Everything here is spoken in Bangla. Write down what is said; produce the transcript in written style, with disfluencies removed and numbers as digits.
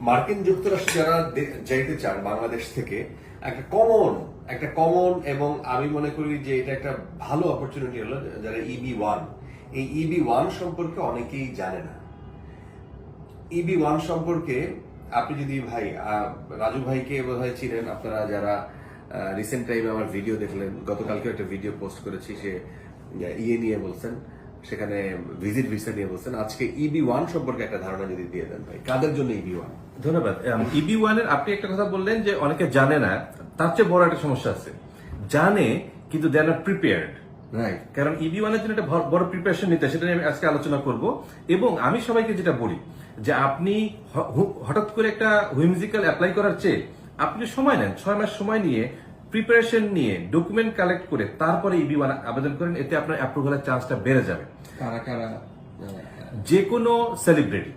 মার্কিন যুক্তরাষ্ট্রে যারা যাইতে চান বাংলাদেশ থেকে একটা কমন এবং আমি মনে করি যে এটা একটা ভালো অপরচুনিটি হলো যারা EB1 এই EB1 সম্পর্কে অনেকেই জানে না। EB1 সম্পর্কে আপনি যদি ভাই রাজু ভাইকে বোধহয় চিনেন আপনারা যারা রিসেন্ট টাইমে আমার ভিডিও দেখলেন, গতকালকে একটা ভিডিও পোস্ট করেছি, সে নিয়ে বলছেন, সেখানে ভিজিট ভিসা নিয়ে বলছেন। আজকে EB1 সম্পর্কে একটা ধারণা যদি দিয়ে দেন ভাই, কাদের জন্য EB1? ধন্যবাদ। EB1 এর আপনি একটা কথা বললেন যে অনেকে জানে না, তার চেয়ে বড় একটা সমস্যা আছে, জানে কিন্তু দে আর নট প্রিপেয়ার্ড। রাইট। কারণ EB1 এর জন্য একটা বড় প্রিপারেশন নিতে, সেটা নিয়ে আমি আজকে আলোচনা করব। এবং আমি সবাইকে যেটা বলি যে আপনি হঠাৎ করে একটা হুইমজিক্যাল অ্যাপ্লাই করার চেয়ে আপনি সময় নেন, 6 মাস সময় নিয়ে প্রিপারেশন নিয়ে ডকুমেন্ট কালেক্ট করে তারপরে EB1 আবেদন করেন, এতে আপনার অ্যাপ্রুভালের চান্সটা বেড়ে যাবে। কারা কারা? যে কোনো সেলিব্রিটি,